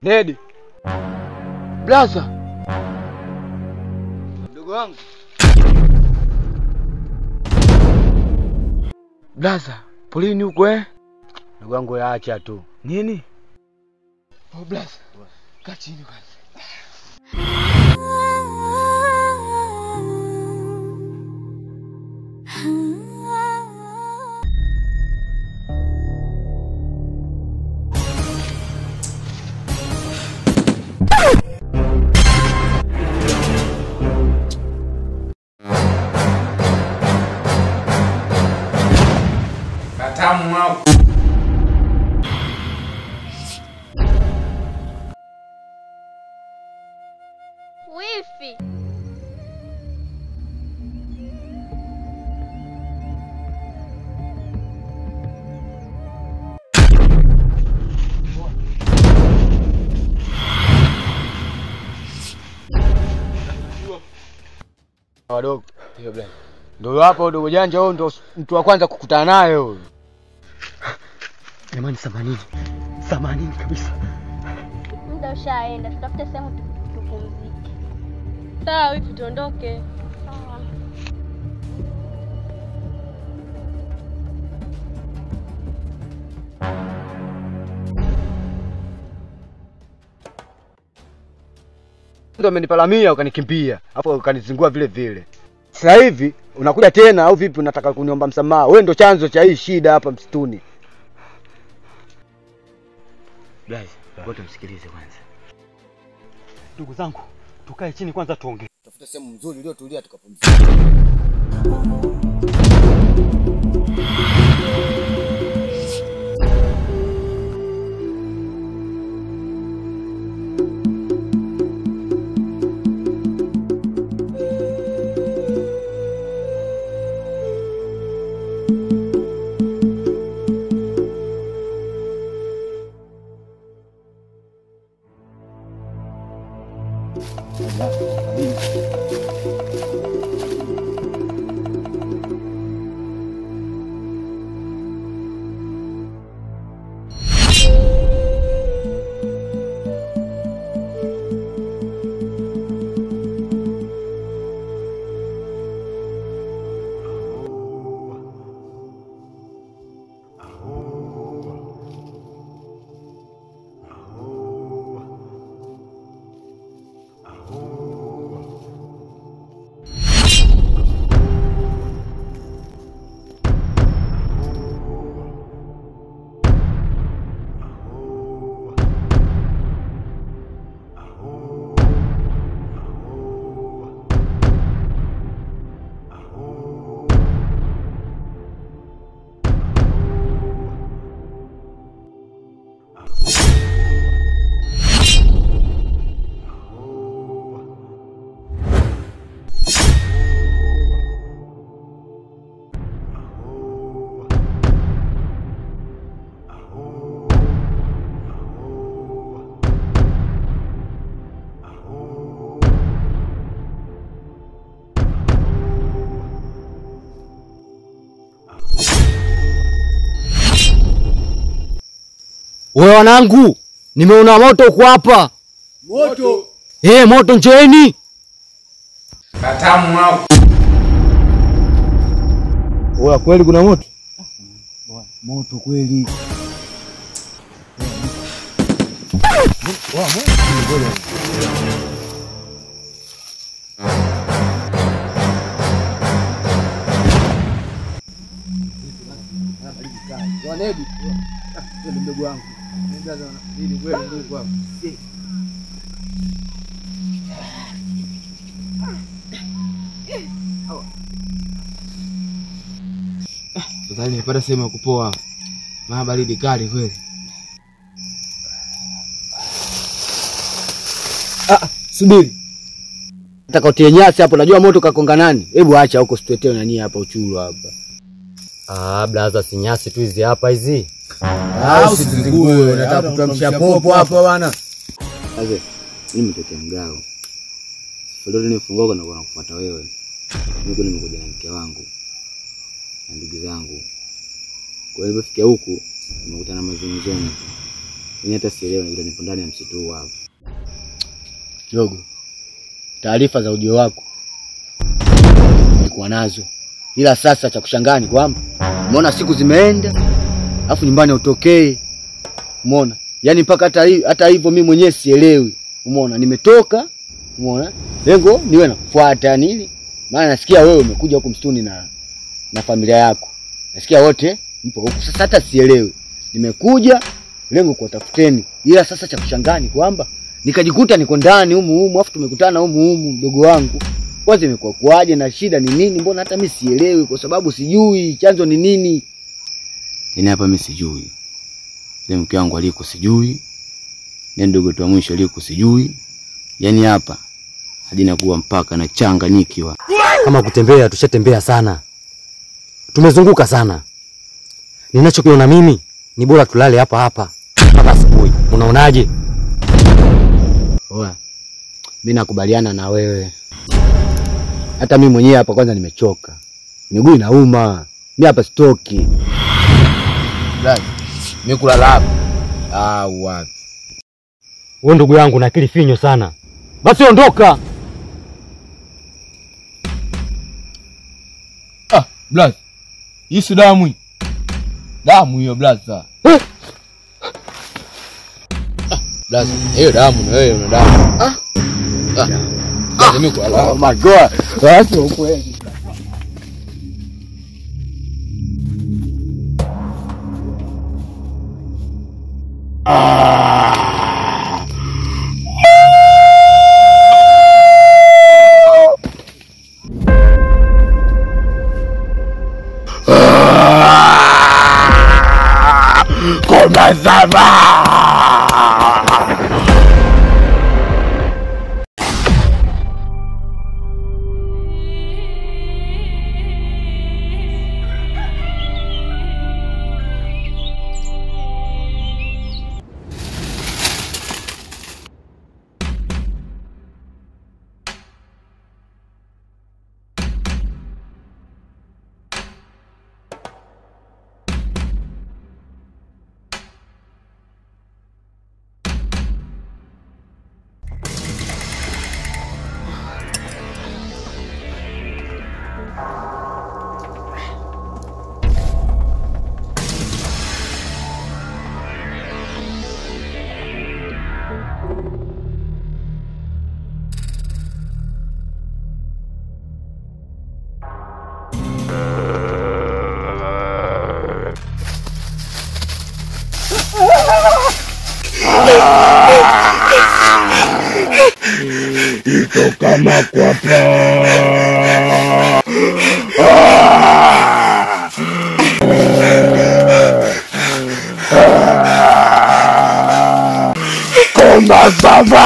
Nedi. Blaza. Ndugu wangu. Blaza, polini huko Ndugu wangu yaacha tu. Nini? Oh blaza. Kaa chini kwanza. Katamu wako. Wifi. Wadogo, hiyo bwana. Ndio hapo dogo janja huyo ndo mtu wa kwanza kukutana naye huyo. Jamani 80 kabisa. Muda ushaenda, tutafute sehemu tupumzike. Sawa wifi, tuondoke. Sawa. Ndio amenipalamia ukanikimbia. Hapo ukanizingua vile vile. Sasa hivi unakuja tena au vipi unataka kuniomba msamaha? Wewe ndo chanzo cha hii shida hapa msituni. Guys, ngoja msikilize kwanza. Ndugu zangu, tukae chini kwanza tuongee. Tafuta sehemu nzuri iliyotulia tukapumzika. Wewe wanangu, nimeona moto huko hapa. Moto. Moto njoeni. Katamu wako. Wewe kweli kuna moto? Moto kweli. Nedi. Wewe mdogo wangu. Nenda sana. Nini kweli ndugu wangu? Sasa nimepata sehemu ya kupoa. Maana baridi kali kweli. Subiri. Nataka utie nyasi hapo, najua moto kakonga nani. Hebu acha huko situetee nani hapa uchuru hapa. Blaza si nyasi tu hizi hapa hizi. Usizingue, nataka kutamsha popo hapa bwana. Sasa, mimi mtoto mgao. Foleni nifungoka na kufuata wewe. Mimi nimekuja na mke wangu. Na ndugu zangu. Kwa hiyo nilipofikia huku nimekutana na mazungumzo. Mimi hata sielewi ndio nipo ndani ya msitu huu hapa. Jogo. Taarifa za ujio wako nilikuwa nazo. Ila sasa cha kushangaa ni kwamba umeona siku zimeenda, afu nyumbani utokee. Umeona? Yaani mpaka hata hivyo mimi mwenyewe sielewi. Umeona? Nimetoka, umeona? Lengo niwe nakufuata nini? Maana nasikia wewe umekuja huko msituni na familia yako. Nasikia wote mpo huko. Sasa hata sielewi. Nimekuja lengo kuwatafuteni. Ila sasa cha kushangaa ni kwamba nikajikuta niko ndani humu afu tumekutana humu mdogo wangu. Kwanza imekuwa kuaje na shida ni nini? Mbona hata mimi sielewi kwa sababu sijui chanzo ni nini. Yaani hapa mimi sijui. Ile mke wangu aliko sijui. Ni ndogo tu mwisho aliko sijui. Yaani hapa hadi kuwa mpaka na changanyikiwa. Kama kutembea tushatembea sana. Tumezunguka sana. Ninachokiona mimi ni bora tulale hapa mpaka asubuhi. Unaonaje? Oa. Mimi nakubaliana na wewe. Hata mimi mwenyewe hapa kwanza nimechoka. Miguu inauma. Mimi hapa stoki. Blazi, mimi kulala hapa. Wapi. Wewe ndugu yangu na akili finyo sana. Basi ondoka. Blazi. Hii si damu. Damu hiyo Blaza. Blaza, hiyo damu na wewe una damu. Blaza mimi kulala. Oh my god. That's ukweli. Ito kama kwapa. Koma baba.